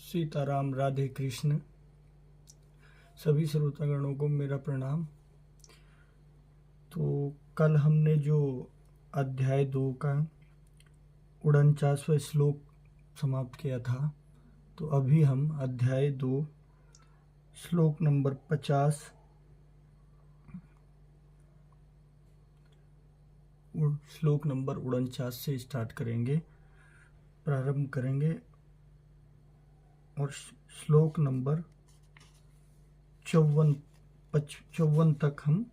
सीताराम, राधे कृष्ण। सभी श्रोतागणों को मेरा प्रणाम। तो कल हमने जो अध्याय 2 का 49वां श्लोक समाप्त किया था, तो अभी हम अध्याय 2 श्लोक नंबर 50 श्लोक नंबर 49 से स्टार्ट करेंगे, प्रारंभ करेंगे और श्लोक नंबर 54 तक हम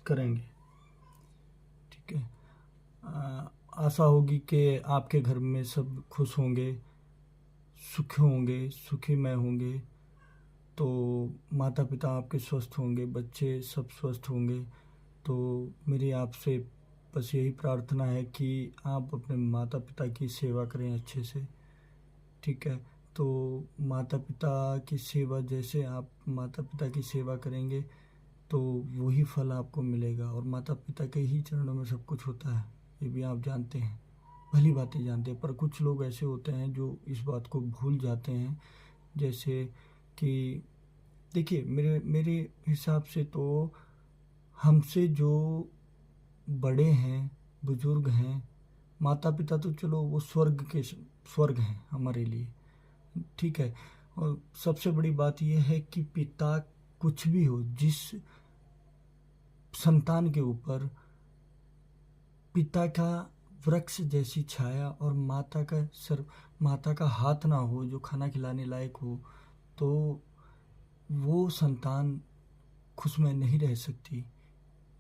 करेंगे। ठीक है। आशा होगी कि आपके घर में सब खुश होंगे, सुखी होंगे, सुखीमय होंगे। तो माता पिता आपके स्वस्थ होंगे, बच्चे सब स्वस्थ होंगे। तो मेरी आपसे बस यही प्रार्थना है कि आप अपने माता पिता की सेवा करें अच्छे से। ठीक है। तो माता पिता की सेवा, जैसे आप माता पिता की सेवा करेंगे तो वही फल आपको मिलेगा। और माता पिता के ही चरणों में सब कुछ होता है, ये भी आप जानते हैं, भली बातें जानते हैं। पर कुछ लोग ऐसे होते हैं जो इस बात को भूल जाते हैं। जैसे कि देखिए, मेरे हिसाब से तो हमसे जो बड़े हैं, बुजुर्ग हैं, माता पिता, तो चलो वो स्वर्ग हैं हमारे लिए। ठीक है। और सबसे बड़ी बात यह है कि पिता कुछ भी हो, जिस संतान के ऊपर पिता का वृक्ष जैसी छाया और माता का हाथ ना हो जो खाना खिलाने लायक हो, तो वो संतान खुशमय नहीं रह सकती।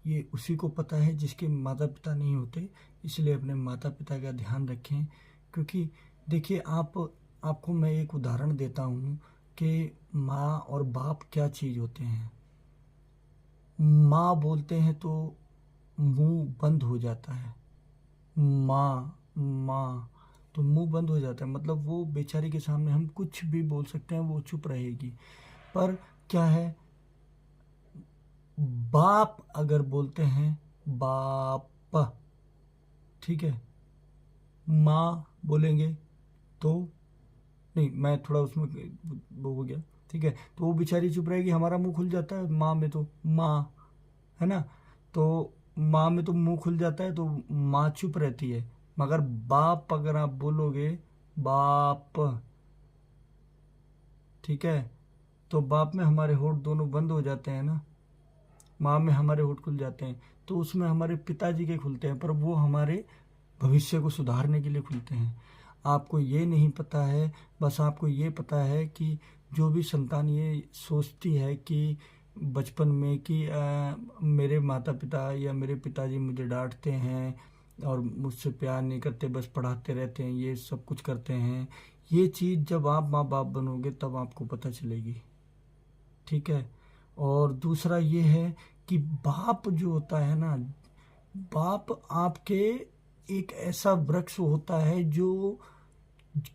ये उसी को पता है जिसके माता पिता नहीं होते। इसलिए अपने माता पिता का ध्यान रखें। क्योंकि देखिए, आपको मैं एक उदाहरण देता हूँ कि माँ और बाप क्या चीज़ होते हैं। माँ बोलते हैं तो मुंह बंद हो जाता है, माँ माँ, तो मुंह बंद हो जाता है। मतलब वो बेचारी के सामने हम कुछ भी बोल सकते हैं, वो चुप रहेगी। पर क्या है, बाप अगर बोलते हैं बाप, ठीक है, माँ बोलेंगे तो नहीं, मैं थोड़ा उसमें वो हो गया। ठीक है। तो वो बेचारी चुप रहेगी, हमारा मुंह खुल जाता है। माँ में तो माँ है ना, तो माँ में तो मुंह खुल जाता है, तो माँ चुप रहती है। मगर बाप अगर आप बोलोगे बाप, ठीक है, तो बाप में हमारे होठ दोनों बंद हो जाते हैं ना, माँ में हमारे होठ खुल जाते हैं। तो उसमें हमारे पिताजी के खुलते हैं, पर वो हमारे भविष्य को सुधारने के लिए खुलते हैं। आपको ये नहीं पता है, बस आपको ये पता है कि जो भी संतान ये सोचती है कि बचपन में कि मेरे माता पिता या मेरे पिताजी मुझे डांटते हैं और मुझसे प्यार नहीं करते, बस पढ़ाते रहते हैं, ये सब कुछ करते हैं, ये चीज़ जब आप माँ बाप बनोगे तब आपको पता चलेगी। ठीक है। और दूसरा ये है कि बाप जो होता है ना, बाप आपके एक ऐसा वृक्ष होता है जो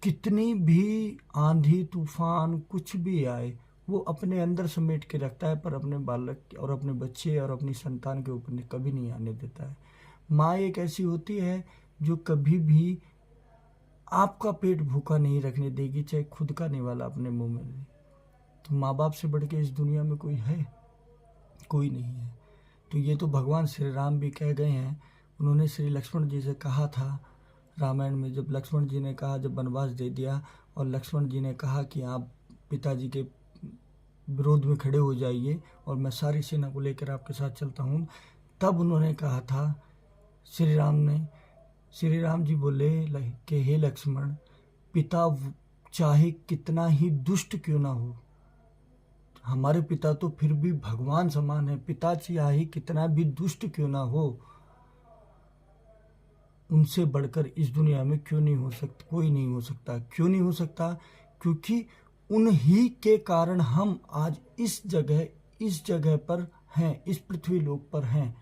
कितनी भी आंधी तूफान कुछ भी आए, वो अपने अंदर समेट के रखता है, पर अपने बालक और अपने बच्चे और अपनी संतान के ऊपर कभी नहीं आने देता है। माँ एक ऐसी होती है जो कभी भी आपका पेट भूखा नहीं रखने देगी, चाहे खुद का निवाला अपने मुंह में ले। तो माँ बाप से बढ़ के इस दुनिया में कोई है? कोई नहीं है। तो ये तो भगवान श्री राम भी कह गए हैं। उन्होंने श्री लक्ष्मण जी से कहा था रामायण में, जब लक्ष्मण जी ने कहा, जब वनवास दे दिया और लक्ष्मण जी ने कहा कि आप पिताजी के विरोध में खड़े हो जाइए और मैं सारी सेना को लेकर आपके साथ चलता हूँ, तब उन्होंने कहा था, श्री राम जी बोले कि हे लक्ष्मण, पिता चाहे कितना ही दुष्ट क्यों ना हो, हमारे पिता तो फिर भी भगवान समान है, पिता चाहे कितना भी दुष्ट क्यों ना हो, उनसे बढ़कर इस दुनिया में क्यों नहीं हो सकता, कोई नहीं हो सकता। क्यों नहीं हो सकता? क्योंकि उन्हीं के कारण हम आज इस जगह पर हैं, इस पृथ्वी लोक पर हैं।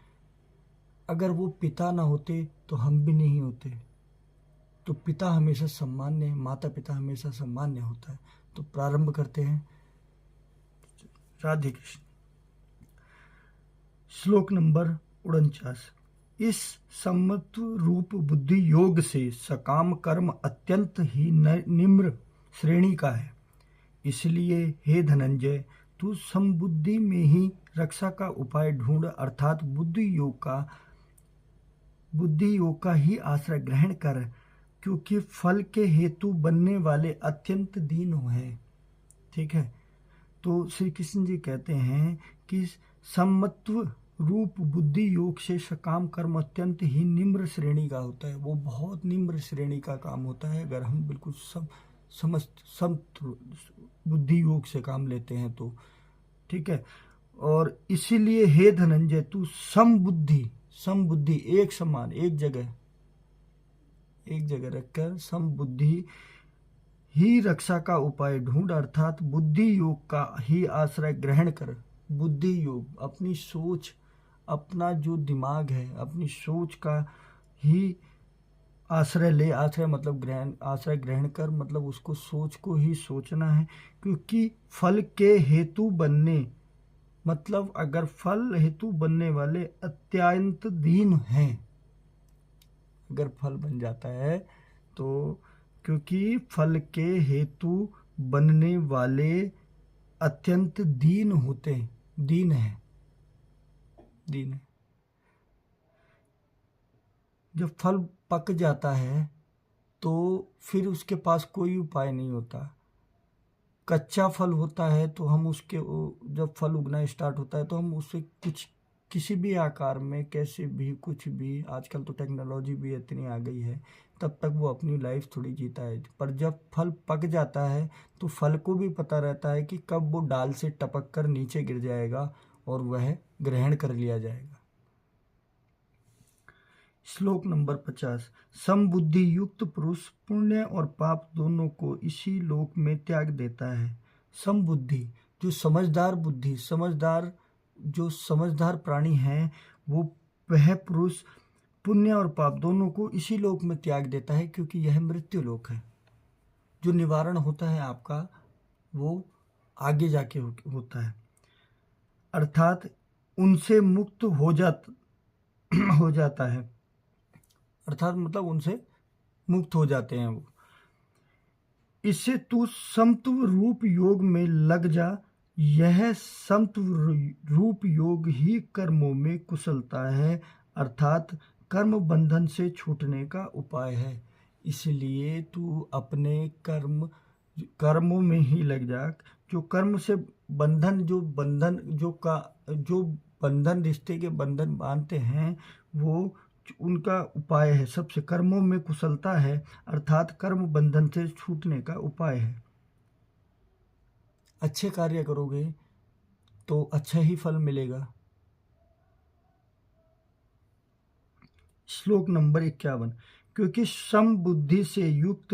अगर वो पिता ना होते तो हम भी नहीं होते। तो पिता हमेशा सम्मान्य, माता पिता हमेशा सम्मान्य होता है। तो प्रारंभ करते हैं। राधे कृष्ण। श्लोक नंबर 49। इस सम्मत रूप बुद्धि योग से सकाम कर्म अत्यंत ही निम्र श्रेणी का है। इसलिए हे धनंजय, तू समबुद्धि में ही रक्षा का उपाय ढूंढ, अर्थात बुद्धि योग का ही आश्रय ग्रहण कर, क्योंकि फल के हेतु बनने वाले अत्यंत दीन हैं। ठीक है, तो श्री कृष्ण जी कहते हैं कि समत्व रूप बुद्धि योग से सकाम कर्म अत्यंत ही निम्र श्रेणी का होता है। वो बहुत निम्र श्रेणी का काम होता है अगर हम बिल्कुल समस्त बुद्धि योग से काम लेते हैं तो। ठीक है, और इसीलिए हे धनंजय, तू समबुद्धि एक समान एक जगह रखकर समबुद्धि ही रक्षा का उपाय ढूंढ, अर्थात बुद्धि योग का ही आश्रय ग्रहण कर। बुद्धि योग अपनी सोच, अपना जो दिमाग है, अपनी सोच का ही आश्रय ले। आश्रय मतलब आश्रय ग्रहण कर मतलब उसको सोच को ही सोचना है, क्योंकि फल के हेतु बनने मतलब अगर फल हेतु बनने वाले अत्यंत दीन हैं, अगर फल बन जाता है तो क्योंकि फल के हेतु बनने वाले अत्यंत दीन है। जब फल पक जाता है तो फिर उसके पास कोई उपाय नहीं होता। कच्चा फल होता है तो हम उसके जब फल उगना स्टार्ट होता है तो हम उससे कुछ किसी भी आकार में कैसे भी कुछ भी, आजकल तो टेक्नोलॉजी भी इतनी आ गई है, तब तक वो अपनी लाइफ थोड़ी जीता है। पर जब फल पक जाता है तो फल को भी पता रहता है कि कब वो डाल से टपक कर नीचे गिर जाएगा और वह ग्रहण कर लिया जाएगा। श्लोक नंबर 50। समबुद्धि युक्त पुरुष पुण्य और पाप दोनों को इसी लोक में त्याग देता है। समबुद्धि जो समझदार प्राणी है, वो वह पुरुष पुण्य और पाप दोनों को इसी लोक में त्याग देता है, क्योंकि यह मृत्यु लोक है। जो निवारण होता है आपका वो आगे जाके होता है, अर्थात उनसे मुक्त हो जाता है, अर्थात मतलब उनसे मुक्त हो जाते हैं वो। इससे तू समत्व रूप योग में लग जा। यह समत्व रूप योग ही कर्मों में कुशलता है, अर्थात कर्म बंधन से छूटने का उपाय है। इसलिए तू अपने कर्मों में ही लग जा। जो कर्म से जो बंधन रिश्ते के बंधन बांधते हैं, वो उनका उपाय है। सबसे कर्मों में कुशलता है, अर्थात कर्म बंधन से छूटने का उपाय है। अच्छे कार्य करोगे तो अच्छा ही फल मिलेगा। श्लोक नंबर 51। क्योंकि समबुद्धि से युक्त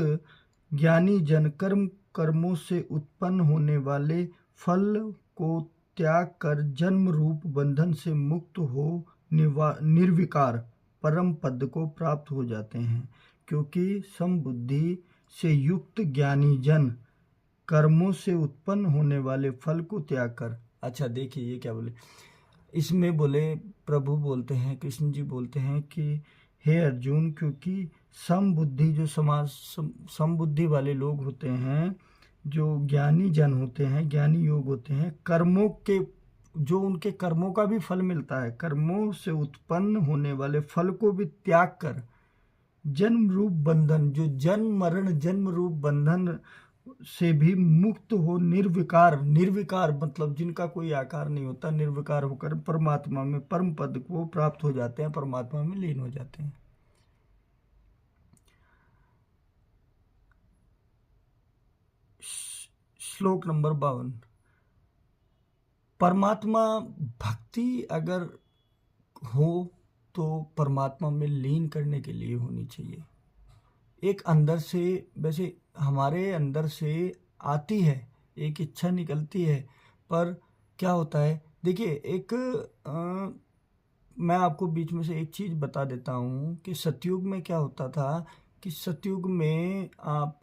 ज्ञानी जन कर्मों से उत्पन्न होने वाले फल को त्याग कर जन्म रूप बंधन से मुक्त हो निर्विकार परम पद को प्राप्त हो जाते हैं। क्योंकि समबुद्धि से युक्त ज्ञानी जन कर्मों से उत्पन्न होने वाले फल को त्याग कर। अच्छा देखिए ये क्या बोले इसमें, बोले प्रभु बोलते हैं, कृष्ण जी बोलते हैं कि हे अर्जुन, क्योंकि समबुद्धि वाले लोग होते हैं, जो ज्ञानी जन होते हैं, ज्ञानी योग होते हैं, उनके कर्मों का भी फल मिलता है, कर्मों से उत्पन्न होने वाले फल को भी त्याग कर जन्म रूप बंधन, जो जन्म रूप बंधन से भी मुक्त हो निर्विकार मतलब जिनका कोई आकार नहीं होता, निर्विकार होकर परमात्मा में परम पद को प्राप्त हो जाते हैं, परमात्मा में लीन हो जाते हैं। श्लोक नंबर 52। परमात्मा भक्ति अगर हो तो परमात्मा में लीन करने के लिए होनी चाहिए। एक अंदर से, वैसे हमारे अंदर से आती है, एक इच्छा निकलती है, पर क्या होता है देखिए मैं आपको बीच में से एक चीज़ बता देता हूँ कि सतयुग में क्या होता था कि सतयुग में आप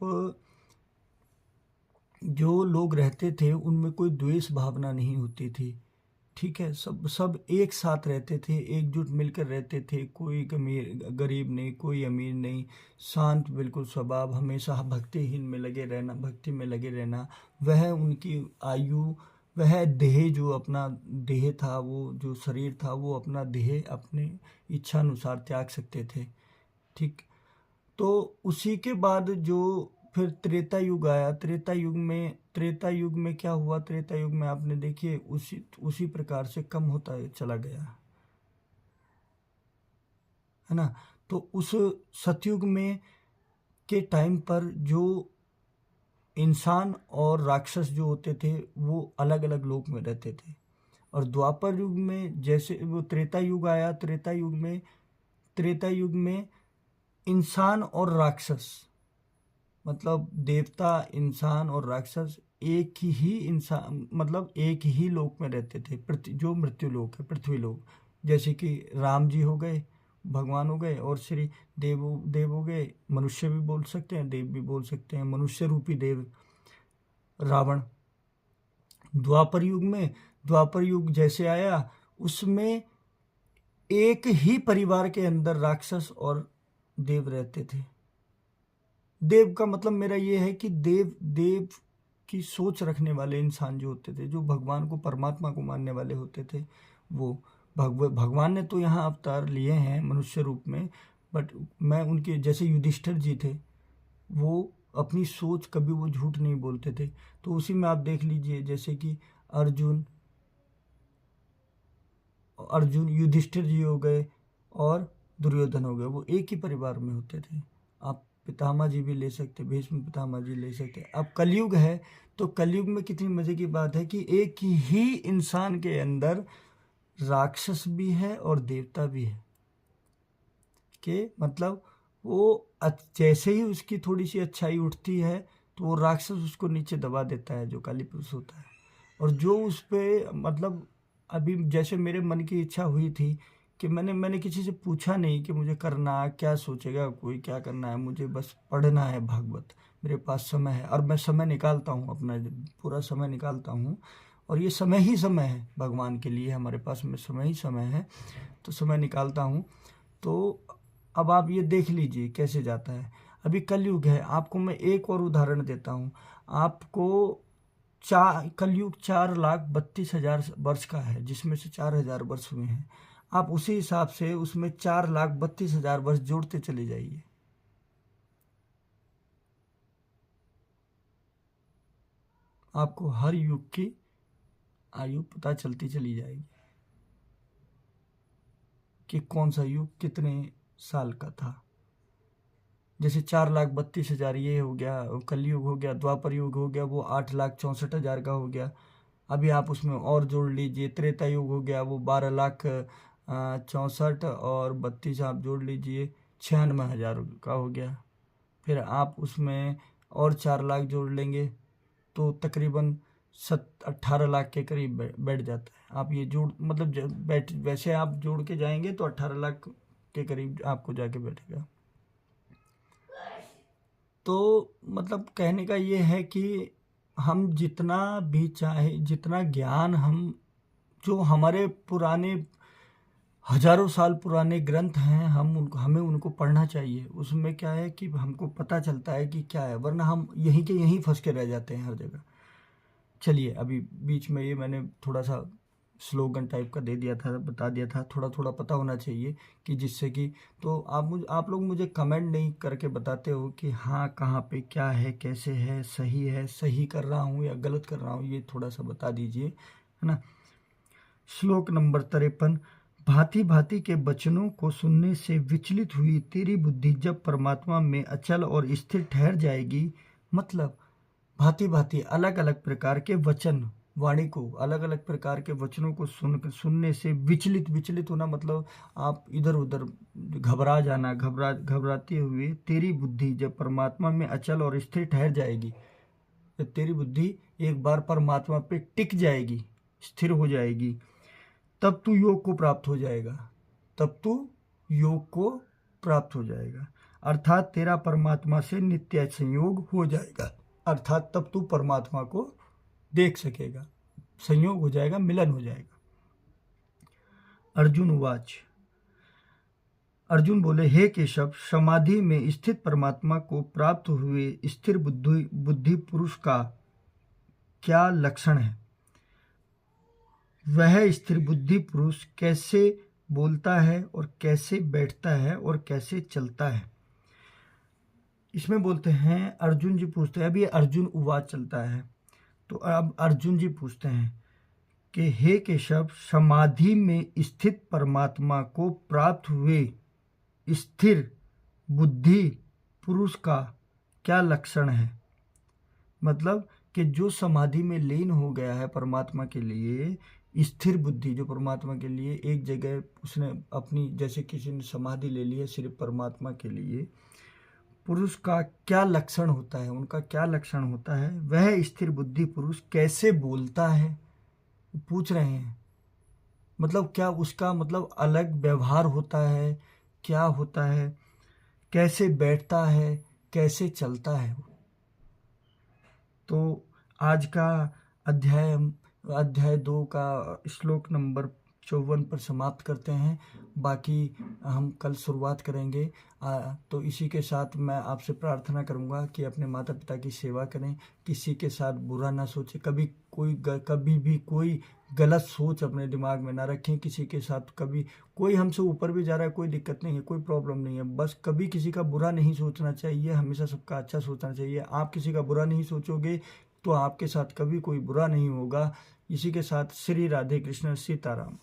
जो लोग रहते थे उनमें कोई द्वेष भावना नहीं होती थी। ठीक है, सब सब एक साथ रहते थे, एकजुट मिलकर रहते थे, कोई गरीब नहीं, कोई अमीर नहीं, शांत बिल्कुल स्वभाव, हमेशा भक्तिहीन में लगे रहना, भक्ति में लगे रहना। वह उनकी आयु, वह देह जो अपना देह था, वो जो शरीर था, वो अपना देह अपने इच्छा अनुसार त्याग सकते थे। ठीक, तो उसी के बाद जो फिर त्रेता युग आया, त्रेता युग में क्या हुआ, त्रेता युग में आपने देखिए उसी प्रकार से कम होता चला गया, है ना। तो उस सतयुग में के टाइम पर जो इंसान और राक्षस जो होते थे वो अलग अलग लोक में रहते थे। और द्वापर युग में जैसे वो त्रेता युग आया, त्रेता युग में इंसान और राक्षस, मतलब देवता, इंसान और राक्षस एक ही इंसान, मतलब एक ही लोक में रहते थे, जो मृत्यु लोक है, पृथ्वी लोक। जैसे कि राम जी हो गए, भगवान हो गए, और श्री देव हो गए, मनुष्य भी बोल सकते हैं, देव भी बोल सकते हैं, मनुष्य रूपी देव रावण। द्वापर युग जैसे आया, उसमें एक ही परिवार के अंदर राक्षस और देव रहते थे। देव का मतलब मेरा ये है कि देव की सोच रखने वाले इंसान जो होते थे, जो भगवान को, परमात्मा को मानने वाले होते थे, वो भगवान ने तो यहाँ अवतार लिए हैं मनुष्य रूप में, बट मैं उनके जैसे युधिष्ठिर जी थे, वो अपनी सोच कभी वो झूठ नहीं बोलते थे। तो उसी में आप देख लीजिए, जैसे कि अर्जुन युधिष्ठिर जी हो गए और दुर्योधन हो गए, वो एक ही परिवार में होते थे। आप पितामह जी भी ले सकते, भीष्म पितामह जी ले सकते। अब कलयुग है, तो कलयुग में कितनी मजे की बात है कि एक ही इंसान के अंदर राक्षस भी है और देवता भी है। कि मतलब वो जैसे ही उसकी थोड़ी सी अच्छाई उठती है तो वो राक्षस उसको नीचे दबा देता है, जो काली पुरुष होता है। और जो उस पे, मतलब अभी जैसे मेरे मन की इच्छा हुई थी कि मैंने किसी से पूछा नहीं कि मुझे करना क्या, सोचेगा कोई क्या करना है, मुझे बस पढ़ना है भागवत, मेरे पास समय है और मैं समय निकालता हूँ, अपना पूरा समय निकालता हूँ। और ये समय ही समय है भगवान के लिए, हमारे पास में समय ही समय है, तो समय निकालता हूँ। तो अब आप ये देख लीजिए कैसे जाता है। अभी कलयुग है, आपको मैं एक और उदाहरण देता हूँ। आपको कलयुग 4,32,000 वर्ष का है, जिसमें से 4,000 वर्ष हुए हैं। आप उसी हिसाब से उसमें 4,32,000 वर्ष जोड़ते चले जाइए। आपको हर युग की आयु पता चलती चली जाएगी कि कौन सा युग कितने साल का था। जैसे 4,32,000 ये हो गया, कलयुग हो गया, द्वापर युग हो गया, वो 8,64,000 का हो गया। अभी आप उसमें और जोड़ लीजिए, त्रेता युग हो गया, वो 12,64,000 और 32 आप जोड़ लीजिए, 96,000 का हो गया। फिर आप उसमें और 4 लाख जोड़ लेंगे तो तकरीबन 18 लाख के करीब बैठ जाता है। आप ये जोड़, मतलब वैसे आप जोड़ के जाएंगे तो 18 लाख के करीब आपको जाके बैठेगा। तो मतलब कहने का ये है कि हम जितना भी चाहे, जितना ज्ञान हम, जो हमारे पुराने हजारों साल पुराने ग्रंथ हैं, हमें उनको पढ़ना चाहिए। उसमें क्या है कि हमको पता चलता है कि क्या है, वरना हम यहीं के यहीं फंस के रह जाते हैं हर जगह। चलिए, अभी बीच में ये मैंने थोड़ा सा स्लोगन टाइप का दे दिया था, बता दिया था, थोड़ा थोड़ा पता होना चाहिए कि जिससे कि, तो आप लोग मुझे कमेंट नहीं करके बताते हो कि हाँ कहाँ पे क्या है, कैसे है, सही कर रहा हूँ या गलत कर रहा हूँ, ये थोड़ा सा बता दीजिए, है ना। श्लोक नंबर 53। भांति भांति के वचनों को सुनने से विचलित हुई तेरी बुद्धि जब परमात्मा में अचल और स्थिर ठहर जाएगी, मतलब भांति भांति अलग अलग प्रकार के वचन, वाणी को, अलग अलग प्रकार के वचनों को सुनने से विचलित होना, मतलब आप इधर उधर घबरा जाना, घबराते हुए तेरी बुद्धि जब परमात्मा में अचल और स्थिर ठहर जाएगी, जब तेरी बुद्धि एक बार परमात्मा पे टिक जाएगी, स्थिर हो जाएगी, तब तू योग को प्राप्त हो जाएगा। अर्थात तेरा परमात्मा से नित्य संयोग हो जाएगा, अर्थात तब तू परमात्मा को देख सकेगा, संयोग हो जाएगा, मिलन हो जाएगा। अर्जुन उवाच। अर्जुन बोले, हे केशव, समाधि में स्थित परमात्मा को प्राप्त हुए स्थिर बुद्धि पुरुष का क्या लक्षण है? वह स्थिर बुद्धि पुरुष कैसे बोलता है और कैसे बैठता है और कैसे चलता है? इसमें बोलते हैं, अर्जुन जी पूछते हैं, अभी अर्जुन उवाच चलता है, तो अब अर्जुन जी पूछते हैं कि हे केशव, समाधि में स्थित परमात्मा को प्राप्त हुए स्थिर बुद्धि पुरुष का क्या लक्षण है? मतलब कि जो समाधि में लीन हो गया है परमात्मा के लिए, स्थिर बुद्धि जो परमात्मा के लिए एक जगह उसने अपनी, जैसे किसी ने समाधि ले ली है सिर्फ परमात्मा के लिए, पुरुष का क्या लक्षण होता है, उनका क्या लक्षण होता है? वह स्थिर बुद्धि पुरुष कैसे बोलता है, पूछ रहे हैं। मतलब क्या उसका मतलब अलग व्यवहार होता है, क्या होता है, कैसे बैठता है, कैसे चलता है? तो आज का अध्याय 2 का श्लोक नंबर 54 पर समाप्त करते हैं। बाकी हम कल शुरुआत करेंगे। तो इसी के साथ मैं आपसे प्रार्थना करूंगा कि अपने माता पिता की सेवा करें, किसी के साथ बुरा ना सोचें, कभी भी कोई गलत सोच अपने दिमाग में ना रखें। किसी के साथ कभी कोई हमसे ऊपर भी जा रहा है, कोई दिक्कत नहीं है, कोई प्रॉब्लम नहीं है, बस कभी किसी का बुरा नहीं सोचना चाहिए, हमेशा सबका अच्छा सोचना चाहिए। आप किसी का बुरा नहीं सोचोगे तो आपके साथ कभी कोई बुरा नहीं होगा। इसी के साथ श्री राधे कृष्ण, सीताराम।